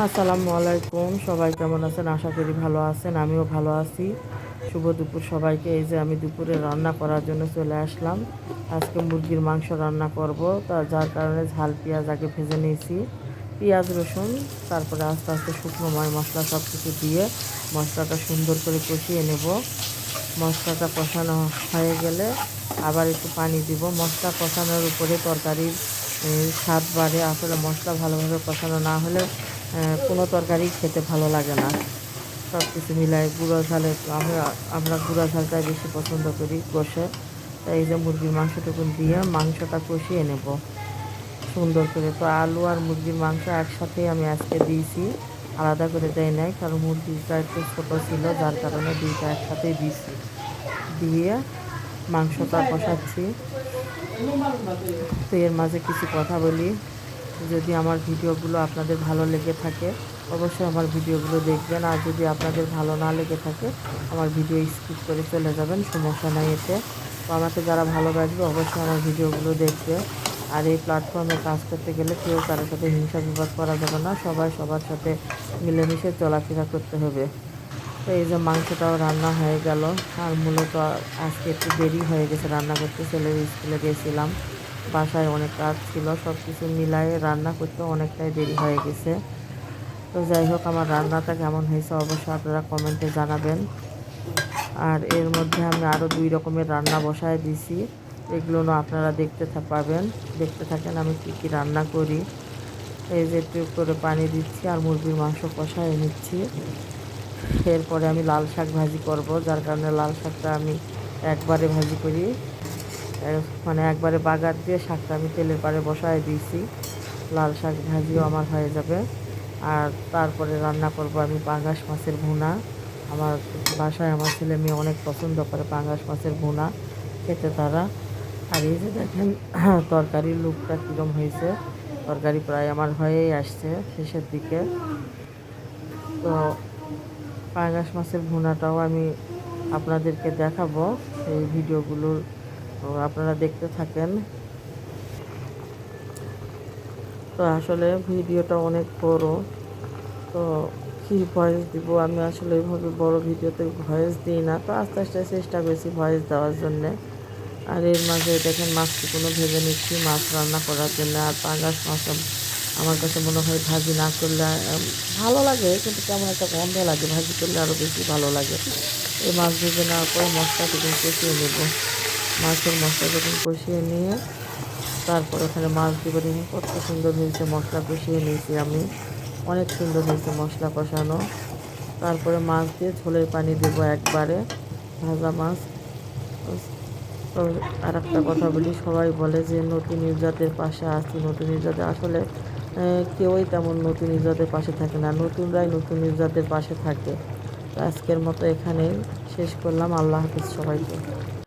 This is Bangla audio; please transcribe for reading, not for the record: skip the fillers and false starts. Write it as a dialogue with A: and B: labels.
A: আসসালামু আলাইকুম, সবাই কেমন আছেন? আশা করি ভালো আছেন, আমিও ভালো আছি। শুভ দুপুর সবাইকে। এই যে আমি দুপুরে রান্না করার জন্য চলে আসলাম। আজকে মুরগির মাংস রান্না করব, যার কারণে ঝাল পেঁয়াজ আগে ভেজে নিয়েছি। পেঁয়াজ রসুন, তারপরে আস্তে আস্তে শুকনো মশলা সব কিছু দিয়ে মশলাটা সুন্দর করে কষিয়ে নেব। মশলাটা কষানো হয়ে গেলে আবার একটু পানি দিব। মশলা কষানোর উপরে তরকারির স্বাদ বাড়ে। আসলে মশলা ভালোভাবে কষানো না হলে কোনো তরকারি খেতে ভালো লাগে না। সব কিছু মিলাই গুঁড়ো ঝালে আমরা গুঁড়ো ঝালটাই বেশি পছন্দ করি কষে। তাই এই যে মুরগির মাংসটুকু দিয়ে মাংসটা কষিয়ে নেব সুন্দর করে। তো আলু আর মুরগির মাংস একসাথেই আমি আজকে দিয়েছি, আলাদা করে দেয় নাই, কারণ মুরগিটা একটু ছোটো ছিল, যার কারণে দুইটা একসাথেই দিয়েছি। দিয়ে মাংসটা কষাচ্ছি। তো এর মাঝে কিছু কথা বলি। যদি আমার ভিডিওগুলো আপনাদের ভালো লেগে থাকে অবশ্যই আমার ভিডিওগুলো দেখবেন, আর যদি আপনাদের ভালো না লেগে থাকে আমার ভিডিও স্কিপ করে চলে যাবেন, সমস্যা নাই এতে। তো আমাকে যারা ভালোবাসবে অবশ্যই আমার ভিডিওগুলো দেখবে। আর এই প্ল্যাটফর্মে কাজ করতে গেলে কেউ কারোর সাথে হিংসা বিবাদ করা যাবে না, সবাই সবার সাথে মিলেমিশে চলাফেরা করতে হবে। তো এই যে মাংসটাও রান্না হয়ে গেল। আর মূলত আজকে একটু দেরি হয়ে গেছে রান্না করতে, ছেলের স্কুলে গিয়েছিলাম, বাসায় অনেক কাজ ছিল, সব কিছু মিলায়ে রান্না করতে অনেকটাই দেরি হয়ে গেছে। তো যাই হোক, আমার রান্নাটা কেমন হয়েছে অবশ্যই আপনারা কমেন্টে জানাবেন। আর এর মধ্যে আমি আরও 2 রকমের রান্না বসায় দিছি, এগুলো আপনারা পাবেন। দেখতে থাকেন আমি কী কী রান্না করি। এই যে একটু করে পানি দিচ্ছি আর মুরগির মাংস কষায় নিচ্ছি। এরপরে আমি লাল শাক ভাজি করব, যার কারণে লাল শাকটা আমি একবারে ভাজি করি, মানে একবারে বাগার দিয়ে শাকটা আমি তেলের পাড়ে বসায় দিয়েছি। লাল শাক ভাজিও আমার হয়ে যাবে। আর তারপরে রান্না করব আমি পাঙ্গাস মাছের ভুনা। আমার বাসায় আমার ছেলে মেয়ে অনেক পছন্দ করে পাঙ্গাস মাছের ভুনা খেতে তারা। আর এই যে দেখেন তরকারির লুকটা কীরকম হয়েছে, তরকারি প্রায় আমার হয়েই আসছে শেষের দিকে। তো পাঙ্গাস মাছের ভুনাটাও আমি আপনাদেরকে দেখাবো, এই ভিডিওগুলো আপনারা দেখতে থাকেন। তো আসলে ভিডিওটা অনেক বড়, তো কী ভয়েস দিব আমি, আসলে এইভাবে বড় ভিডিওতে ভয়েস দিই না, তো আস্তে আস্তে চেষ্টা করছি ভয়েস দেওয়ার জন্যে। আর এর মাঝে দেখেন মাছটুকুনো ভেজে নিচ্ছি মাছ রান্না করার জন্য। আর পাঙ্গাস মাছ আমার কাছে মনে হয় ভাজি না করলে ভালো লাগে, কিন্তু কেমন একটা গন্ধ লাগে, ভাজি করলে আরও বেশি ভালো লাগে। এই মাছ ভেজে নেওয়ার পরে মশলাটুকু কষিয়ে নেব। মাছের মশলা যখন কষিয়ে নিয়ে তারপর ওখানে মাছ দিব। দেখুন কত সুন্দর হয়েছে, মশলা কষিয়ে নিয়েছি আমি, অনেক সুন্দর হয়েছে মশলা কষানো। তারপরে মাছ দিয়ে ঝোলের পানি দেবো একবারে, ভাজা মাছ। তো আর একটা কথা বলি, সবাই বলে যে নতুন ইউজারদের পাশে আছি, নতুন ইউজারদের আসলে কেউই তেমন নতুন ইউজারদের পাশে থাকে না, নতুনরাই নতুন ইউজারদের পাশে থাকে। তো আজকের মতো এখানেই শেষ করলাম। আল্লাহ হাফিজ সবাইকে।